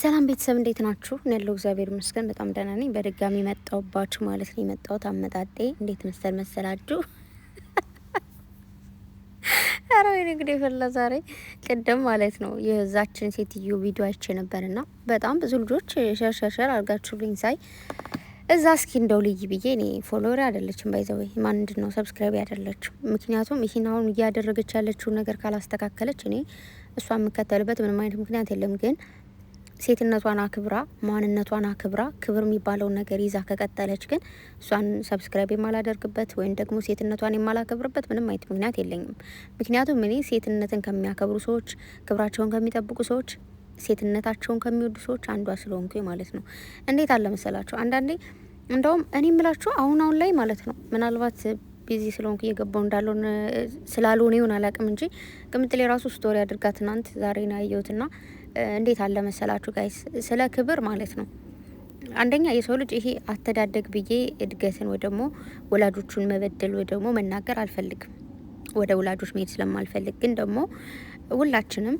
ሰላም ቤተሰብ እንዴት ናችሁ? እኔ ያለው እግዚአብሔር ይመስገን በጣም ደህና ነኝ። በድጋሚ መጣሁባችሁ ማለት ነው። የመጣሁት አመጣጤ እንዴት መሰላችሁ? አረ ወይ እንግዲህ ፈላ ዛሬ ቅድም ማለት ነው የዛችን ሴትዮ ቪዲዮ አይቼ ነበርና በጣም ብዙ ልጆች ሸርሸር አድርጋችሁልኝ ሳይ እዛ እስኪ እንደው ልይ ብዬ እኔ ፎሎወር አይደለችም ባይዘው ማንድ ነው ሰብስክራይብ ያደረለችው። ምክንያቱም ይሄን አሁን እያደረገች ያለችው ነገር ካላስተካከለች እኔ እሷ የምከተልበት ምንም አይነት ምክንያት የለም ግን ሴትነቷን አክብራ ማንነቷን አክብራ ክብር የሚባለውን ነገር ይዛ ከቀጠለች ግን እሷን ሰብስክራይብ የማላደርግበት ወይም ደግሞ ሴትነቷን የማላከብርበት ምንም አይነት ምክንያት የለኝም። ምክንያቱም እኔ ሴትነትን ከሚያከብሩ ሰዎች፣ ክብራቸውን ከሚጠብቁ ሰዎች፣ ሴትነታቸውን ከሚወዱ ሰዎች አንዷ ስለሆንኩኝ ማለት ነው። እንዴት አለ መሰላችሁ አንዳንዴ እንደውም እኔ የምላችሁ አሁን ላይ ማለት ነው ምናልባት ቢዚ ስለሆንኩ እየገባው እንዳልሆነ ስላልሆነ ይሁን አላውቅም እንጂ ቅምጥሌ ራሱ ስቶሪ አድርጋ ትናንት ዛሬ ነው ያየሁትና እንዴት አለ መሰላችሁ ጋይስ ስለ ክብር ማለት ነው። አንደኛ የሰው ልጅ ይሄ አስተዳደግ ብዬ እድገትን ወይ ደግሞ ወላጆቹን መበደል ወይ ደግሞ መናገር አልፈልግም። ወደ ወላጆች መሄድ ስለማልፈልግ ግን ደግሞ ሁላችንም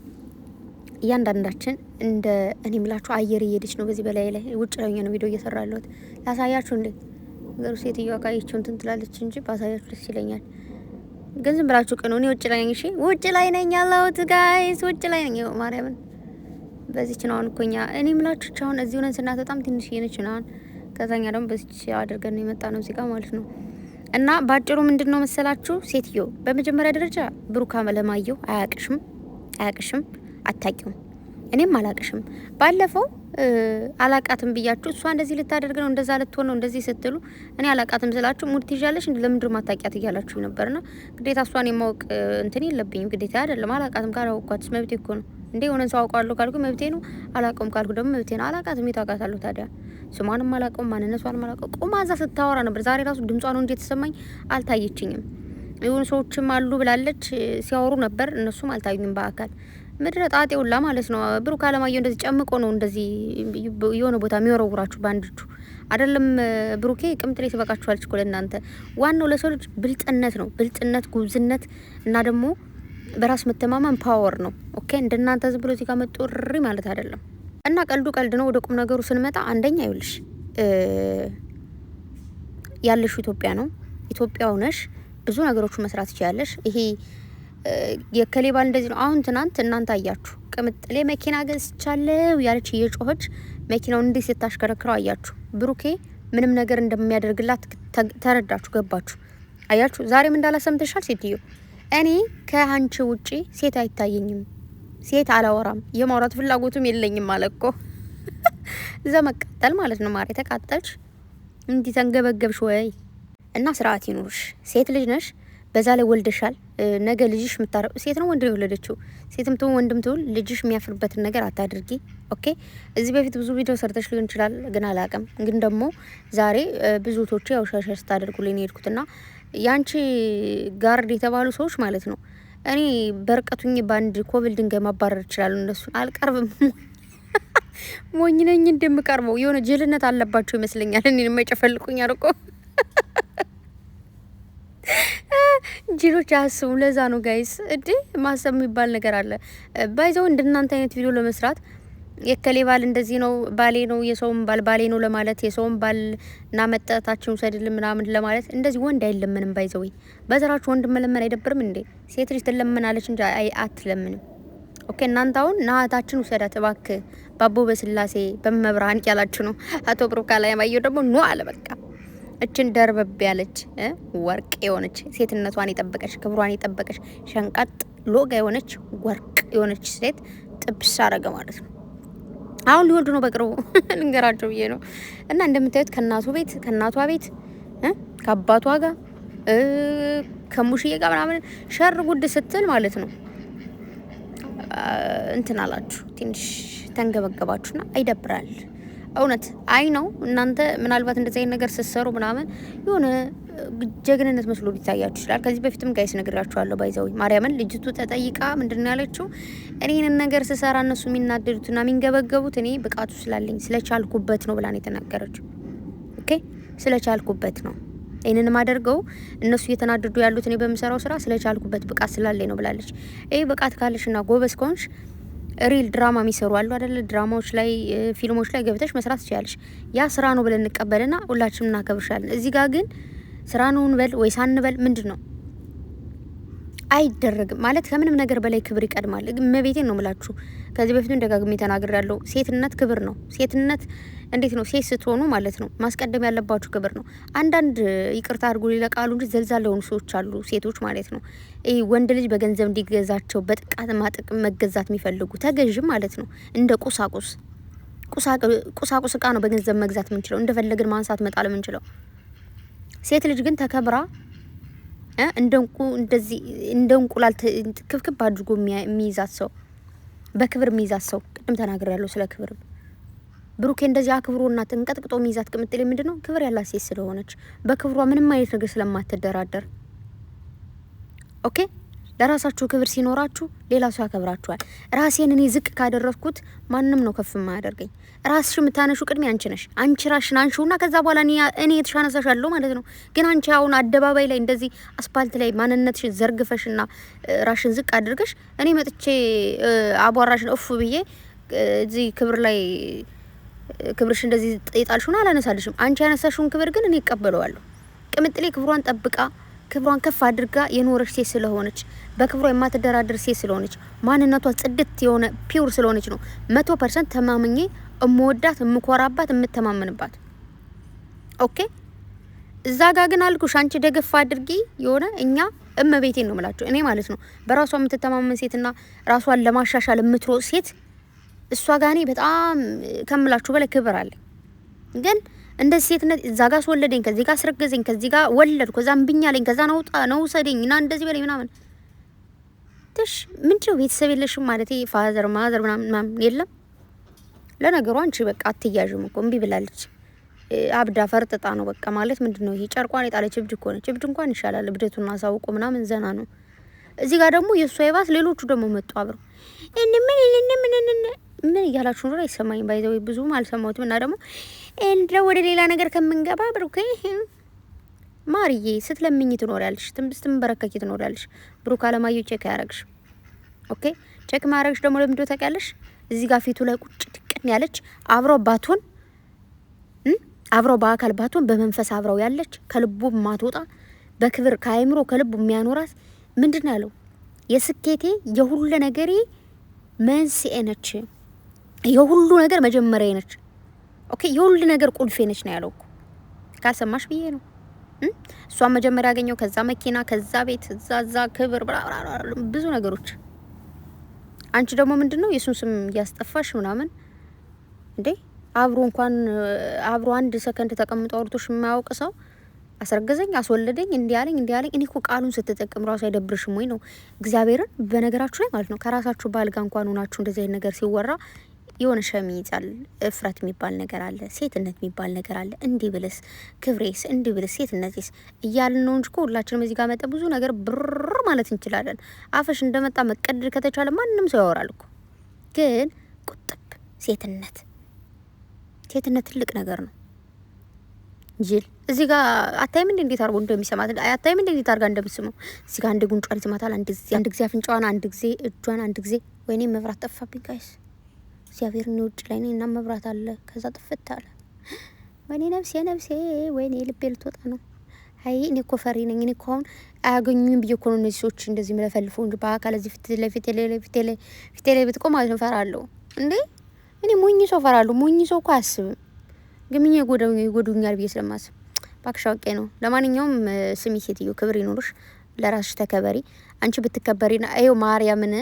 እያንዳንዳችን እንደ እኔ ምላችሁ አየር እየሄደች ነው። በዚህ በላይ ላይ ውጭ ላይ ነው ቪዲዮ እየሰራለሁት ላሳያችሁ እንዴ ነገሩ ሴትዮዋ ካየችው እንትን ትላለች እንጂ ባሳያችሁ ደስ ይለኛል። ግን ዝም ብላችሁ ቀኑ እኔ ውጭ ላይ ነኝ። እሺ ውጭ ላይ ነኝ ያለሁት ጋይስ ውጭ ላይ ነኝ ማርያምን በዚች ነው እንኩኛ እኔ ምላችሁ አሁን እዚህ ሆነን ስናት በጣም ትንሽ የነች ነው። ከዛኛ ደግሞ በዚች አድርገን ነው የመጣ ነው እዚህ ጋር ማለት ነው። እና ባጭሩ ምንድነው መሰላችሁ ሴትዮ በመጀመሪያ ደረጃ ብሩክ አለማየሁ አያቅሽም አታቂውም እኔም አላቅሽም። ባለፈው አላቃትም ብያችሁ እሷ እንደዚህ ልታደርግ ነው እንደዛ ልትሆን ነው እንደዚህ ስትሉ እኔ አላቃትም ስላችሁ ሙድ ትይዣለሽ ለምንድነው ማታቂያት እያላችሁ ነበርና ግዴታ እሷን የማወቅ እንትን የለብኝም ግዴታ አይደለም። አላቃትም ካላወቅኳትስ መብቴ እኮ ነው እንዴ ሆነን ሰው አውቃለሁ ካልኩ መብቴ ነው። አላቀም ካልኩ ደግሞ መብቴ ነው። አላቃትም የታውቃታለሁ ታዲያ ስሟንም አላቀም ማንነቷንም አላቀም። ቆማ እዛ ስታወራ ነበር ዛሬ ራሱ ድምጿ ነው እንዴ ተሰማኝ አልታየችኝም። የሆኑ ሰዎችም አሉ ብላለች ሲያወሩ ነበር እነሱም አልታዩኝም በአካል ምድረ ጣጤውላ ማለት ነው። ብሩክ አለማየሁ እንደዚህ ጨምቆ ነው እንደዚህ የሆነ ቦታ የሚወረውራችሁ ባንድቹ አይደለም። ብሩኬ ቅምጥሌ ትበቃችኋለች እኮ ለእናንተ። ዋናው ለሰው ልጅ ብልጥነት ነው። ብልጥነት፣ ጉብዝነት እና ደግሞ በራስ መተማመን ፓወር ነው። ኦኬ እንደናንተ ዝም ብሎ ሲጋ መጥሪ ማለት አይደለም። እና ቀልዱ ቀልድ ነው። ወደ ቁም ነገሩ ስንመጣ አንደኛ ይኸውልሽ ያለሽ ኢትዮጵያ ነው። ኢትዮጵያ ሆነሽ ብዙ ነገሮችን መስራት ይችላልሽ። ይሄ የከሌባል እንደዚህ ነው። አሁን ትናንት እናንተ አያችሁ ቅምጥሌ መኪና ገዝቻለሁ ያለች እየጮኸች መኪናውን እንዴት ስታሽከረክረው አያችሁ። ብሩኬ ምንም ነገር እንደሚያደርግላት ተረዳችሁ፣ ገባችሁ፣ አያችሁ። ዛሬም እንዳላሰምተሻል ሴትዮ እኔ ከአንቺ ውጪ ሴት አይታየኝም፣ ሴት አላወራም፣ የማውራት ፍላጎቱም የለኝም ማለት እኮ እዛ መቃጠል ማለት ነው። ማሬ ተቃጠልሽ እንዲህ ተንገበገብሽ ወይ? እና ስርዓት ይኑርሽ። ሴት ልጅ ነሽ፣ በዛ ላይ ወልደሻል። ነገ ልጅሽ ምታረው ሴት ነው ወንድ ነው የወለደችው፣ ሴትም ትሁን ወንድም ትሁን ልጅሽ የሚያፍርበትን ነገር አታድርጊ። ኦኬ እዚህ በፊት ብዙ ቪዲዮ ሰርተሽ ሊሆን ይችላል፣ ግን አላቅም። ግን ደግሞ ዛሬ ብዙ ቶቼ ያው ሸርሸር ስታደርጉልኝ ነው የሄድኩትና ያንቺ ጋርድ የተባሉ ሰዎች ማለት ነው እኔ በርቀቱኝ ባንድ ኮብል ድንጋይ ማባረር ይችላል። እነሱ አልቀርብም። ሞኝ ነኝ እንደምቀርበው የሆነ ጅልነት አለባቸው ይመስለኛል። እኔ የማይጨፈልቁኝ አርቆ ጅሎች አያስቡ። ለዛ ነው ጋይስ እንዴ ማሰብ የሚባል ነገር አለ። ባይዘው እንደናንተ አይነት ቪዲዮ ለመስራት የከሌ ባል እንደዚህ ነው ባሌ ነው የሰውም ባሌ ነው ለማለት የሰውም ባል እና መጣታችን ውሰድልን ምናምን ለማለት እንደዚህ ወንድ አይለምንም። ባይዘው በዘራችሁ ወንድ መለመን አይደብርም እንዴ? ሴት ልጅ ትለምናለች እንጂ አትለምንም። ኦኬ እናንተ አሁን ናታችን ውሰዳት እባክህ ባቦ በስላሴ በመብራን ያላችሁ ነው። አቶ ብሩክ አለማየሁ ደግሞ ኖ አለ በቃ እችን ደርበብ ያለች ወርቅ የሆነች ሴትነቷን የጠበቀች ክብሯን የጠበቀች ሸንቃጥ ሎጋ የሆነች ወርቅ የሆነች ሴት ጥብስ አረገ ማለት ነው። አሁን ሊወልዱ ነው በቅርቡ ልንገራቸው ብዬ ነው። እና እንደምታዩት ከእናቷ ቤት ከአባቷ ጋር ከሙሽዬ ጋር ምናምን ሸር ጉድ ስትል ማለት ነው እንትን አላችሁ ትንሽ ተንገበገባችሁና አይደብራል። እውነት አይ ነው እናንተ ምናልባት እንደዚህ አይነት ነገር ስትሰሩ ምናምን የሆነ ጀግንነት መስሎ ሊታያችሁ ይችላል። ከዚህ በፊትም ጋይስ ነግራችኋለሁ። ባይዘው ማርያምን ልጅቱ ተጠይቃ ምንድነው ያለችው? እኔ ይሄን ነገር ስሰራ እነሱ የሚናደዱትና የሚንገበገቡት እኔ ብቃቱ ስላለኝ ስለቻልኩበት ነው ብላ ነው የተናገረችው። ኦኬ ስለቻልኩበት ነው ይሄንን ማደርገው እነሱ እየተናደዱ ያሉት እኔ በምሰራው ስራ ስለቻልኩበት ብቃት ስላለኝ ነው ብላለች። ይሄ ብቃት ካለሽና ጎበዝ ከሆንሽ ሪል ድራማ የሚሰሩ አሉ አይደለ? ድራማዎች ላይ ፊልሞች ላይ ገብተሽ መስራት ትችላለሽ። ያ ስራ ነው ብለን እንቀበልና ሁላችንም እናከብርሻለን። እዚህ ጋር ግን ስራ ነው እንበል ወይ ሳንበል ምንድነው አይደረግም ማለት ከምንም ነገር በላይ ክብር ይቀድማል። እመቤቴን ነው ምላችሁ። ከዚህ በፊት ደጋግሜ ተናግሬያለሁ። ሴትነት ክብር ነው። ሴትነት እንዴት ነው? ሴት ስትሆኑ ማለት ነው ማስቀደም ያለባችሁ ክብር ነው። አንዳንድ ይቅርታ አድርጉ ሊለቃሉ እንጂ ዘልዛላ የሆኑ ሰዎች አሉ፣ ሴቶች ማለት ነው። ይሄ ወንድ ልጅ በገንዘብ እንዲገዛቸው በጥቃት ማጥቅም መገዛት የሚፈልጉ ተገዥም ማለት ነው። እንደ ቁሳቁስ እቃ ነው በገንዘብ መግዛት የምንችለው፣ እንደፈለግን ማንሳት መጣል የምንችለው። ሴት ልጅ ግን ተከብራ እንደንቁ እንደዚህ እንደ እንቁላል ክብክብ አድርጎ የሚይዛት ሰው፣ በክብር የሚይዛት ሰው። ቅድም ተናግሬያለሁ ስለ ክብር። ብሩኬ እንደዚህ አክብሮና ተንቀጥቅጦ የሚይዛት ቅምጥሌ ምንድነው? ክብር ያላት ሴት ስለሆነች፣ በክብሯ ምንም አይነት ነገር ስለማትደራደር። ኦኬ፣ ለራሳችሁ ክብር ሲኖራችሁ ሌላ ሰው ያከብራችኋል። ራሴን እኔ ዝቅ ካደረኩት ማንም ነው ከፍ የማያደርገኝ። ራስሽ የምታነሹ ቅድሜ አንቺ ነሽ። አንቺ ራስሽን አንሹና ከዛ በኋላ እኔ የተሻነሳሻለሁ ማለት ነው። ግን አንቺ አሁን አደባባይ ላይ እንደዚህ አስፓልት ላይ ማንነትሽን ዘርግፈሽና ራስሽን ዝቅ አድርገሽ እኔ መጥቼ አቧራሽን እፉ ብዬ እዚህ ክብር ላይ ክብርሽ እንደዚህ ይጣልሽውና አላነሳልሽም። አንቺ ያነሳሽውን ክብር ግን እኔ እቀበለዋለሁ። ቅምጥሌ ክብሯን ጠብቃ ክብሯን ከፍ አድርጋ የኖረች ሴት ስለሆነች፣ በክብሯ የማትደራደር ሴት ስለሆነች፣ ማንነቷ ጽድት የሆነ ፒውር ስለሆነች ነው 100% ተማምኜ እምወዳት፣ እምኮራባት፣ እምተማመንባት። ኦኬ፣ እዛ ጋ ግን አልኩሽ አንቺ ደገፍ አድርጊ የሆነ እኛ እመቤቴን ነው የምላችሁ እኔ ማለት ነው። በራሷ የምትተማመን ሴትና ራሷን ለማሻሻል የምትሮጥ ሴት እሷ ጋር እኔ በጣም ከምላችሁ በላይ ክብር አለ። ግን እንደዚህ ሴትነት እዛ ጋር አስወለደኝ፣ ከዚህ ጋር አስረገዘኝ፣ ከዚህ ጋር ወለድኩ፣ ከዛ እምብኛለኝ፣ ከዛ ነው ሰደኝ እና እንደዚህ በላይ ምናምን ትሽ ምንድነው? ቤተሰብ የለሽም ማለት ፋዘር ማዘር ምናምን የለም። ለነገሩ አንቺ በቃ አትያዥም እኮ እምቢ ብላለች። አብዳ ፈርጥጣ ነው በቃ ማለት ምንድነው ይሄ? ጨርቋን የጣለች እብድ እኮ ነች። እብድ እንኳን ይሻላል፣ እብደቱን አሳውቆ ምናምን ዘና ነው። እዚህ ጋር ደግሞ የእሷ ይባስ ሌሎቹ ደግሞ መጡ አብረው ምን እያላችሁ ነው? አይሰማኝም። ባይዘው ብዙም አልሰማሁትም። እና ደግሞ እንደው ወደ ሌላ ነገር ከምንገባ ብሩክ ማርዬ ስትለምኝ ትኖሪያለሽ፣ ስትንበረከኪ ትኖሪያለሽ። ብሩክ አለማየሁ ቼክ ያረግሽ። ኦኬ፣ ቼክ ማረግሽ ደግሞ ለምንድነው ታውቂያለሽ? እዚህ ጋር ፊቱ ላይ ቁጭ ድቅን ያለች አብረው ባትሆን አብረው በአካል ባትሆን በመንፈስ አብረው ያለች ከልቡ ማትወጣ በክብር ከአይምሮ ከልቡ የሚያኖራት ምንድነው ያለው? የስኬቴ የሁሉ ነገሬ መንስኤ ነች፣ የሁሉ ነገር መጀመሪያ ነች። ኦኬ፣ የሁሉ ነገር ቁልፌ ነች ነው ያለው እኮ። ካልሰማሽ ብዬ ነው። እሷን መጀመሪያ ያገኘው ከዛ መኪና፣ ከዛ ቤት፣ እዛ ክብር፣ ብዙ ነገሮች። አንቺ ደግሞ ምንድነው የሱን ስም እያስጠፋሽ ምናምን እንዴ? አብሮ አንድ ሰከንድ ተቀምጦ አውርቶሽ የማያውቅ ሰው አስረገዘኝ፣ አስወለደኝ፣ እንዲያለኝ እኔ እኮ ቃሉን ስትጠቀም ራሱ አይደብርሽም ወይ ነው? እግዚአብሔርን በነገራችሁ ላይ ማለት ነው ከራሳችሁ ባል ጋር እንኳን ሆናችሁ እንደዚህ አይነት ነገር ሲወራ የሆነ ሸሚ ይዛል። እፍረት የሚባል ነገር አለ፣ ሴትነት የሚባል ነገር አለ። እንዲህ ብልስ ክብሬስ፣ እንዲህ ብልስ ሴትነቴስ እያልን ነው እንጂ እኮ ሁላችንም እዚህ ጋር መጣ ብዙ ነገር ብር ማለት እንችላለን። አፈሽ እንደመጣ መቀደድ ከተቻለ ማንም ሰው ያወራል እኮ። ግን ቁጥብ ሴትነት ትልቅ ነገር ነው። ጅል እዚህ ጋር አታይም እንዴ እንዴት አርጎ እንደሚሰማት? አታይም እንዴ እንዴት አርጋ እንደምትስመው? እዚህ ጋር አንድ ጉንጯን ይስማታል፣ አንድ ጊዜ አፍንጫዋን፣ አንድ ጊዜ እጇን፣ አንድ ጊዜ ወይኔ መብራት ጠፋብኝ ጋይስ። እግዚአብሔር ነው ውጭ ላይ ነኝ እና መብራት አለ፣ ከዛ ጥፍት አለ። ወይኔ ነፍሴ ወይኔ ልቤ ልትወጣ ነው። አይ እኔ እኮ ፈሪ ነኝ። እኔ እኮ አሁን አያገኙኝ ብዬ እኮ ነው እነዚህ ሰዎች እንደዚህ መለፈልፉ እንጂ በአካል እዚህ ፊቴ ላይ ብትቆም ማለት ነው ፈራለሁ እንዴ። እኔ ሞኝ ሰው ፈራለሁ። ሞኝ ሰው እኮ አያስብም። ግን ምን ይጎዱኛል ብዬ ስለማስብ ባክሽ አውቄ ነው። ለማንኛውም ስሚ ሴትዮ ክብር ይኖርሽ፣ ለራስሽ ተከበሪ። አንቺ ብትከበሪና አይው ማርያምን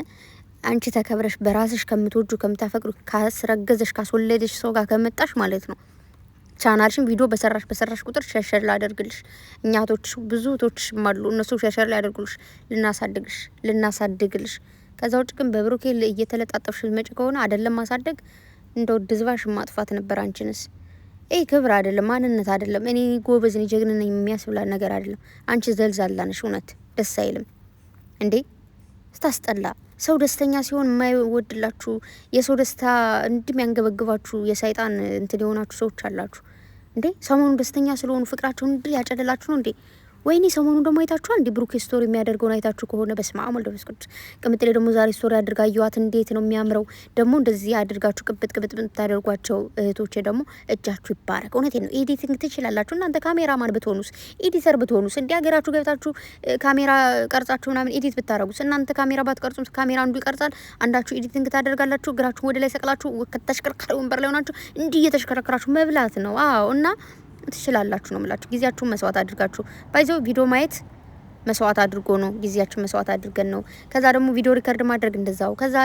አንቺ ተከብረሽ በራስሽ ከምትወጁ ከምታፈቅሩ ካስረገዘሽ ካስወለደሽ ሰው ጋር ከመጣሽ ማለት ነው ቻናልሽን ቪዲዮ በሰራሽ ቁጥር ሸሸር ላደርግልሽ። እኛቶች ብዙ ቶች ማሉ እነሱ ሸሸር ላደርግልሽ ልናሳድግልሽ። ከዛ ውጭ ግን በብሩኬ እየተለጣጠፍሽ መጭ ከሆነ አይደለም ማሳደግ እንደው ድዝባሽ ማጥፋት ነበር። አንቺንስ ይሄ ክብር አይደለም፣ ማንነት አይደለም። እኔ ጎበዝ ነኝ ጀግና ነኝ የሚያስብላ ነገር አይደለም። አንቺ ዘልዛላ ነሽ። እውነት ደስ አይልም እንዴ? ስታስጠላ። ሰው ደስተኛ ሲሆን የማይወድላችሁ የሰው ደስታ እንደሚያንገበግባችሁ የሰይጣን እንትን የሆናችሁ ሰዎች አላችሁ እንዴ? ሰሞኑን ደስተኛ ስለሆኑ ፍቅራቸውን እንዴ ያጨደላችሁ ነው እንዴ? ወይኔ ሰሞኑን ደግሞ አይታችኋል እንዲ ብሩክ ስቶሪ የሚያደርገውን አይታችሁ ከሆነ በስመ አብ ወልድ ወመንፈስ ቅዱስ። ቅምጥሌ ደግሞ ዛሬ ስቶሪ አድርጋ አየኋት። እንዴት ነው የሚያምረው ደግሞ እንደዚህ አድርጋችሁ ቅብጥ የምታደርጓቸው እህቶቼ ደግሞ እጃችሁ ይባረክ። እውነቴን ነው። ኤዲቲንግ ትችላላችሁ እናንተ። ካሜራማን ብትሆኑስ፣ ኤዲተር ብትሆኑስ፣ እንዲ ሀገራችሁ ገብታችሁ ካሜራ ቀርጻችሁ ምናምን ኤዲት ብታረጉስ። እናንተ ካሜራ ባትቀርጹም ካሜራ አንዱ ይቀርጻል፣ አንዳችሁ ኤዲቲንግ ታደርጋላችሁ። እግራችሁ ወደ ላይ ሰቅላችሁ ከተሽከርካሪ ወንበር ላይ ሆናችሁ እንዲህ እየተሽከረከራችሁ መብላት ነው። አዎ እና ትችላላችሁ ነው የምላችሁ። ጊዜያችሁን መስዋዕት አድርጋችሁ ባይዘው ቪዲዮ ማየት መስዋዕት አድርጎ ነው። ጊዜያችን መስዋዕት አድርገን ነው። ከዛ ደግሞ ቪዲዮ ሪከርድ ማድረግ እንደዛው። ከዛ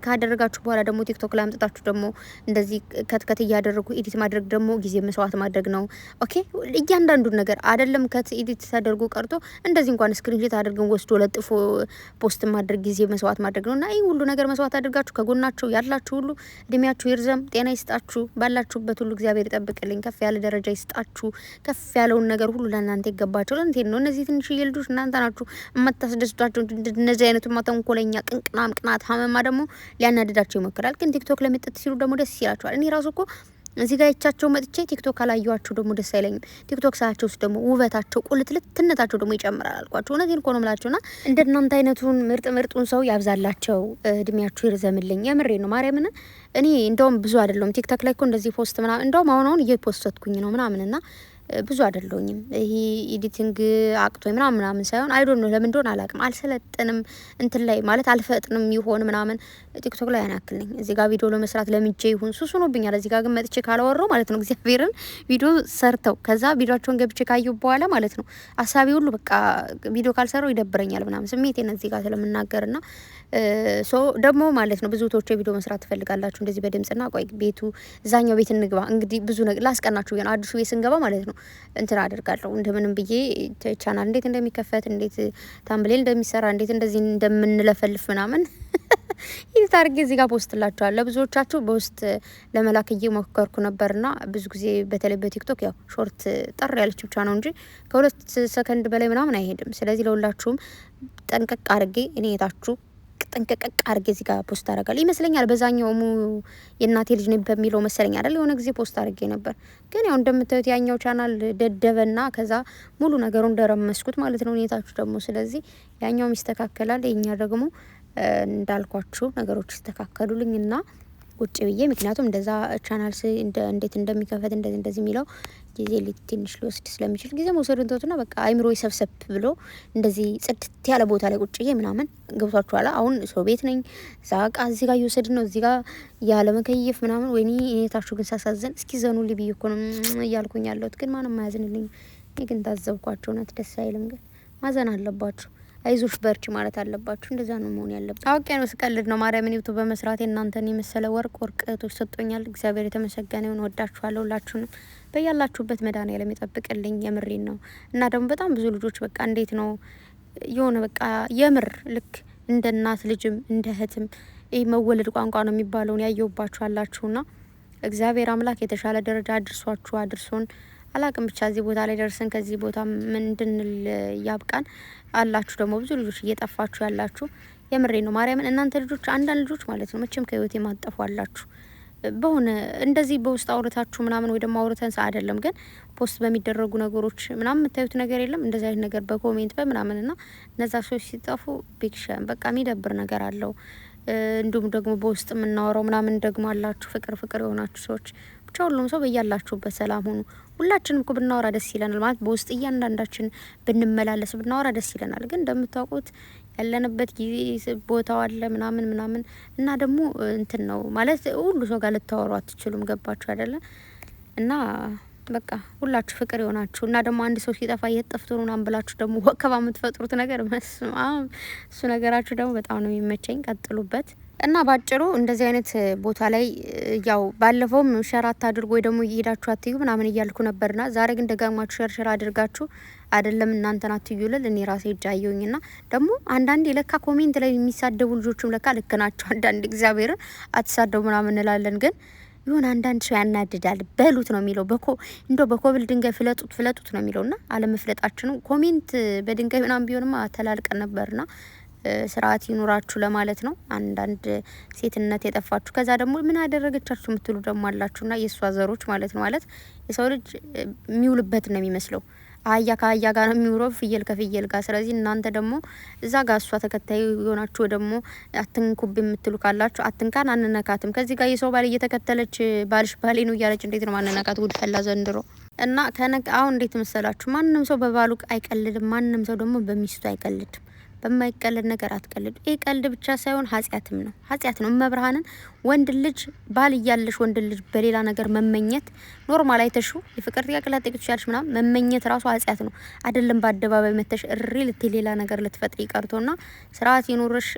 ካደረጋችሁ በኋላ ደግሞ ቲክቶክ ላይ አምጥታችሁ ደግሞ እንደዚህ ከት እያደረጉ ኤዲት ማድረግ ደግሞ ጊዜ መስዋዕት ማድረግ ነው። ኦኬ እያንዳንዱን ነገር አይደለም ከት ኤዲት ተደርጎ ቀርቶ እንደዚህ እንኳን ስክሪንሾት አድርገን ወስዶ ለጥፎ ፖስት ማድረግ ጊዜ መስዋዕት ማድረግ ነውና ይህ ሁሉ ነገር መስዋዕት አድርጋችሁ ከጎናችሁ ያላችሁ ሁሉ እድሜያችሁ ይርዘም፣ ጤና ይስጣችሁ፣ ባላችሁበት ሁሉ እግዚአብሔር ይጠብቅልኝ፣ ከፍ ያለ ደረጃ ይስጣችሁ። ከፍ ያለውን ነገር ሁሉ ለእናንተ ይገባችሁ። ለእንቴን ነው እነዚህ ትንሽዬ ልጆች እናንተ ናችሁ የማታስደስቷቸው። እንደዚህ አይነቱ ተንኮለኛ ቅንቅናም ቅናት ሀመማ ደግሞ ሊያናድዳቸው ይሞክራል። ግን ቲክቶክ ለመጠጥ ሲሉ ደግሞ ደስ ይላቸዋል። እኔ ራሱ እኮ እዚህ ጋር ይቻቸው መጥቼ ቲክቶክ አላየዋቸው ደግሞ ደስ አይለኝም። ቲክቶክ ሳያቸው ውስጥ ደግሞ ውበታቸው ቁልትልትነታቸው ደግሞ ይጨምራል አልኳቸው። እውነቴን እኮ ነው የምላቸውና እንደናንተ አይነቱን ምርጡን ሰው ያብዛላቸው፣ እድሜያችሁ ይርዘምልኝ። የምሬ ነው ማርያምን። እኔ እንደውም ብዙ አይደለሁም ቲክቶክ ላይ እኮ እንደዚህ ፖስት ምናምን እንደውም አሁን እየፖስተትኩኝ ነው ምናምንና ብዙ አይደለሁኝም። ይሄ ኤዲቲንግ አቅቶ ምናምን ሳይሆን አይ ዶንት ኖ ለምን እንደሆነ አላውቅም። አልሰለጥንም እንትን ላይ ማለት አልፈጥንም ይሆን ምናምን ቲክቶክ ላይ ያናክል ነኝ። እዚህ ጋር ቪዲዮ ለመስራት ለምጄ ይሁን ሱስ ሆኖብኛል። እዚህ ጋር ግን መጥቼ ካላወራው ማለት ነው እግዚአብሔርን ቪዲዮ ሰርተው ከዛ ቪዲዮአቸውን ገብቼ ካየሁ በኋላ ማለት ነው ሀሳቤ ሁሉ በቃ ቪዲዮ ካልሰራው ይደብረኛል ምናምን ስሜቴን እዚህ ጋር ስለምናገርና ሶ ደግሞ ማለት ነው ብዙ ቶቼ ቪዲዮ መስራት ትፈልጋላችሁ እንደዚህ በድምጽና ቆይ ቤቱ እዛኛው ቤት እንግባ እንግዲህ ብዙ ነገር ላስቀናችሁ ግን አዲሱ ቤት ስንገባ ማለት ነው እንትን አደርጋለሁ እንደምንም ብዬ ቻናል እንዴት እንደሚከፈት እንዴት ታምብሌል እንደሚሰራ እንዴት እንደዚህ እንደምንለፈልፍ ምናምን ይህ ታርጌ እዚህ ጋር ፖስትላችኋለሁ። ለብዙዎቻችሁ በውስጥ ለመላክ እየሞከርኩ ነበርና ብዙ ጊዜ በተለይ በቲክቶክ ያው ሾርት ጠር ያለች ብቻ ነው እንጂ ከ2 ሰከንድ በላይ ምናምን አይሄድም። ስለዚህ ለሁላችሁም ጠንቀቅ አርጌ እኔ የታችሁ ጠንቀቅ አርጌ እዚህ ጋር ፖስት አደርጋለሁ ይመስለኛል። በዛኛው የእናቴ ልጅ ነው በሚለው መሰለኝ አይደል የሆነ ጊዜ ፖስት አድርጌ ነበር። ግን ያው እንደምታዩት ያኛው ቻናል ደደበና ከዛ ሙሉ ነገሩን ደረመስኩት ማለት ነው ሁኔታችሁ ደግሞ። ስለዚህ ያኛው ይስተካከላል፣ የኛ ደግሞ እንዳልኳችሁ ነገሮች ይስተካከሉልኝና ቁጭ ብዬ ምክንያቱም እንደዛ ቻናል እንዴት እንደሚከፈት እንደዚህ የሚለው ጊዜ ትንሽ ሊወስድ ስለሚችል ጊዜ መውሰድን ተውትና በቃ አይምሮ ይሰብሰብ ብሎ እንደዚህ ጽድት ያለ ቦታ ላይ ቁጭ ብዬ ምናምን ገብቷችኋል። አሁን ሰው ቤት ነኝ። ዛቃ እዚህ ጋር እየወሰድን ነው፣ እዚህ ጋር ያለ መከየፍ ምናምን። ወይኔ እኔታችሁ ግን ሳሳዘን እስኪ ዘኑልኝ ብዬ እኮ ነው እያልኩኝ ያለሁት፣ ግን ማንም አያዝንልኝ። እኔ ግን ታዘብኳቸው። እውነት ደስ አይልም፣ ግን ማዘን አለባችሁ። አይዞሽ በርቺ ማለት አለባችሁ። እንደዛ ነው መሆን ያለበት። አውቄ ነው ስቀልድ ነው። ማርያምን ዩቱብ በመስራቴ እናንተን የመሰለ ወርቅ እህቶች ሰጥቶኛል። እግዚአብሔር የተመሰገነ ይሁን። ወዳችኋለሁ ሁላችሁንም። በያላችሁበት መድኃኒዓለም ይጠብቅልኝ። የምሬን ነው። እና ደግሞ በጣም ብዙ ልጆች በቃ እንዴት ነው የሆነ በቃ የምር ልክ እንደ እናት ልጅም እንደ እህትም ይህ መወለድ ቋንቋ ነው የሚባለውን ያየውባችሁ አላችሁና እግዚአብሔር አምላክ የተሻለ ደረጃ አድርሶን አላቅም ብቻ እዚህ ቦታ ላይ ደርሰን ከዚህ ቦታ ምን እንድንል ያብቃን። አላችሁ ደግሞ ብዙ ልጆች እየጠፋችሁ ያላችሁ የምሬ ነው ማርያምን። እናንተ ልጆች አንዳንድ ልጆች ማለት ነው መቼም ከህይወት የማጠፉ አላችሁ። በሆነ እንደዚህ በውስጥ አውርታችሁ ምናምን ወይ ደግሞ አውርተን አይደለም ግን ፖስት በሚደረጉ ነገሮች ምናምን የምታዩት ነገር የለም እንደዛ አይነት ነገር በኮሜንት በምናምንና እነዛ ሰዎች ሲጠፉ ቢክሸን በቃ የሚደብር ነገር አለው። እንዲሁም ደግሞ በውስጥ የምናወራው ምናምን ደግሞ አላችሁ ፍቅር የሆናችሁ ሰዎች ብቻ ሁሉም ሰው በያላችሁበት ሰላም ሁኑ። ሁላችንም እኮ ብናወራ ደስ ይለናል ማለት በውስጥ እያንዳንዳችን ብንመላለስ ብናወራ ደስ ይለናል። ግን እንደምታውቁት ያለንበት ጊዜ ቦታው አለ ምናምን እና ደግሞ እንትን ነው ማለት ሁሉ ሰው ጋር ልታወሩ አትችሉም። ገባችሁ አይደለ? እና በቃ ሁላችሁ ፍቅር ይሆናችሁ እና ደግሞ አንድ ሰው ሲጠፋ እየጠፍቶ ነው ምናምን ብላችሁ ደግሞ ወከባ የምትፈጥሩት ነገር መስማም እሱ ነገራችሁ ደግሞ በጣም ነው የሚመቸኝ። ቀጥሉበት። እና ባጭሩ እንደዚህ አይነት ቦታ ላይ ያው ባለፈውም ሸራት አድርጎ ወይ ደግሞ እየሄዳችሁ አትዩ ምናምን እያልኩ ነበርና ዛሬ ግን ደጋግማችሁ ሸርሸር አድርጋችሁ አይደለም እናንተን አትዩልል እኔ ራሴ እጃየውኝና ደግሞ አንዳንድ ለካ ኮሜንት ላይ የሚሳደቡ ልጆችም ለካ ልክ ናቸው። አንዳንድ እግዚአብሔርን አትሳደቡ ምናምን እንላለን ግን ይሁን አንዳንድ ሰው ያናድዳል። በሉት ነው የሚለው እንደው በኮብል ድንጋይ ፍለጡት ነው የሚለውና አለመፍለጣችሁ ነው። ኮሜንት በድንጋይ ምናምን ቢሆንማ ተላልቀን ነበርና ስርዓት ይኑራችሁ ለማለት ነው። አንዳንድ ሴትነት የጠፋችሁ ከዛ ደግሞ ምን አደረገቻችሁ የምትሉ ደግሞ አላችሁና የሷ ዘሮች ማለት ነው። ማለት የሰው ልጅ የሚውልበት ነው የሚመስለው አህያ ከአህያ ጋር ነው የሚውረው፣ ፍየል ከፍየል ጋር። ስለዚህ እናንተ ደግሞ እዛ ጋር እሷ ተከታይ የሆናችሁ ደግሞ አትንኩብ የምትሉ ካላችሁ አትንካን፣ አንነካትም። ከዚህ ጋር የሰው ባል እየተከተለች ባልሽ ባሌ ነው እያለች እንዴት ነው ማንነካት? ጉድ ፈላ ዘንድሮ። እና አሁን እንዴት መሰላችሁ? ማንም ሰው በባሉ አይቀልድም፣ ማንም ሰው ደግሞ በሚስቱ አይቀልድም። በማይቀልድ ነገር አትቀልዱ። ይሄ ቀልድ ብቻ ሳይሆን ኃጢአትም ነው፣ ኃጢአት ነው። መብርሃንን ወንድ ልጅ ባል እያለሽ ወንድ ልጅ በሌላ ነገር መመኘት ኖርማል አይተሹ የፍቅር ጥያቄ ላጠይቅ ትችላለሽ ምናምን መመኘት ራሱ ኃጢአት ነው። አይደለም በአደባባይ መተሽ እሪ ልትይ ሌላ ነገር ልትፈጥሪ ይቀርቶና ስርዓት ይኑርሽ።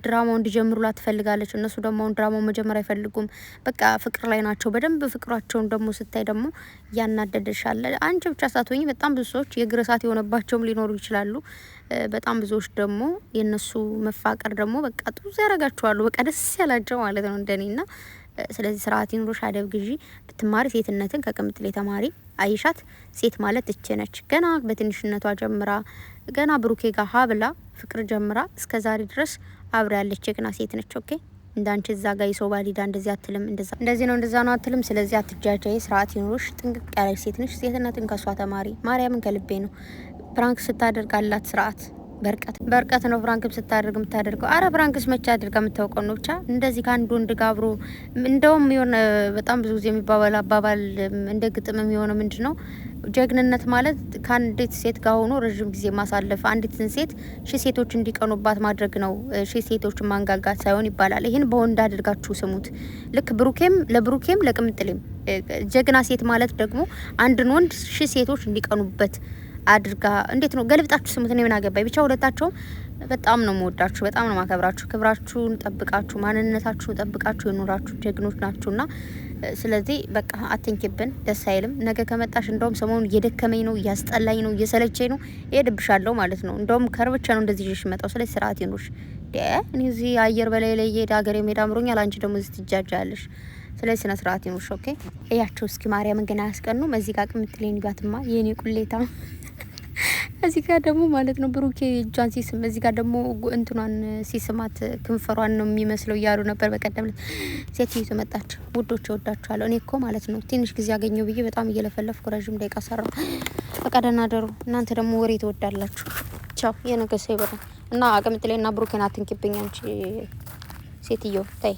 ድራማው እንዲጀምሩ ላትፈልጋለች፣ እነሱ ደግሞ ድራማው መጀመር አይፈልጉም። በቃ ፍቅር ላይ ናቸው በደንብ። ፍቅራቸውን ደግሞ ስታይ ደግሞ ያናደደሻል። አንቺ ብቻ ሳትሆኚ በጣም ብዙ ሰዎች የእግር እሳት የሆነባቸውም ሊኖሩ ይችላሉ። በጣም ብዙዎች ደግሞ የነሱ መፋቀር ደግሞ በቃ ጥሩ ያረጋቸዋሉ። በቃ ደስ ያላቸው ማለት ነው እንደኔና። ስለዚህ ስርዓት ይኑሮሽ፣ አደብ ግዢ። ብትማሪ ሴትነትን ከቅምጥሌ ተማሪ። አይሻት ሴት ማለት እች ነች። ገና በትንሽነቷ ጀምራ ገና ብሩኬ ጋር ሀብላ ፍቅር ጀምራ እስከዛሬ ድረስ አብራ ያለች ጀግና ሴት ነች። ኦኬ እንዳንቺ እዛ ጋር የሰው ባሊዳ እንደዚህ አትልም፣ እንደዚህ ነው እንደዛ ነው አትልም። ስለዚህ አትጃጃይ፣ ስርዓት ይኑሮሽ። ጥንቅቅ ያለች ሴት ነች። ሴትነትን ከሷ ተማሪ። ማርያምን ከልቤ ነው። ፕራንክ ስታደርግ አላት ስርዓት። በርቀት ነው ፍራንክም ስታደርግ የምታደርገው። አረ ፍራንክስ መቼ አድርጋ የምታውቀው ነው። ብቻ እንደዚህ ከአንድ ወንድ ጋር አብሮ እንደውም የሆነ በጣም ብዙ ጊዜ የሚባባል አባባል እንደ ግጥም የሚሆነው ምንድነው? ጀግንነት ማለት ከአንዲት ሴት ጋር ሆኖ ረዥም ጊዜ ማሳለፍ፣ አንዲትን ሴት ሺህ ሴቶች እንዲቀኑባት ማድረግ ነው። ሺህ ሴቶች ማንጋጋት ሳይሆን ይባላል። ይህን በወንድ አድርጋችሁ ስሙት። ልክ ለብሩኬም ለቅምጥሌም ጀግና ሴት ማለት ደግሞ አንድን ወንድ ሺህ ሴቶች እንዲቀኑበት አድርጋ እንዴት ነው ገልብጣችሁ ስሙት። እኔ ምን አገባኝ። ብቻ ሁለታችሁም በጣም ነው የምወዳችሁ፣ በጣም ነው ማከብራችሁ። ክብራችሁን ጠብቃችሁ ማንነታችሁን ጠብቃችሁ የኖራችሁ ጀግኖች ናችሁና ስለዚህ በቃ አትንኪብን፣ ደስ አይልም። ነገ ከመጣሽ እንደውም ሰሞኑን እየደከመኝ ነው፣ እያስጠላኝ ነው፣ እየሰለቸኝ ነው፣ እሄድብሻለሁ ማለት ነው። እንደውም ከርብቻ ነው እንደዚህ ይዤሽ መጣው። ስለዚህ ስርዓት ይኖርሽ። እኔ እዚህ አየር በላይ ላይ እየሄደ ሀገር የሜዳ አምሮኛል። አንቺ ደግሞ እዚህ ትጃጃለሽ። ስለዚህ ስነ ስርዓት ይኖርሽ። ኦኬ እያቸው እስኪ ማርያምን ግን አያስቀኑም። እዚህ ጋር ቅምጥሌን ይባትማ የኔ ቁሌታ እዚህ ጋር ደግሞ ማለት ነው ብሩኬ እጇን ሲስም፣ እዚህ ጋር ደግሞ እንትኗን ሲስማት ክንፈሯን ነው የሚመስለው እያሉ ነበር። በቀደም ሴትይቱ መጣች። ውዶች እወዳችኋለሁ። እኔ እኮ ማለት ነው ትንሽ ጊዜ ያገኘው ብዬ በጣም እየለፈለፍኩ ረዥም ደቂቃ ሰራው። በቃ ደህና ደሩ። እናንተ ደግሞ ወሬ ትወዳላችሁ። ቻው። የነገ ሰው ይበላል እና ቅምጥሌና ብሩኬን አትንኪብኝ አንቺ ሴትዮ ታይ።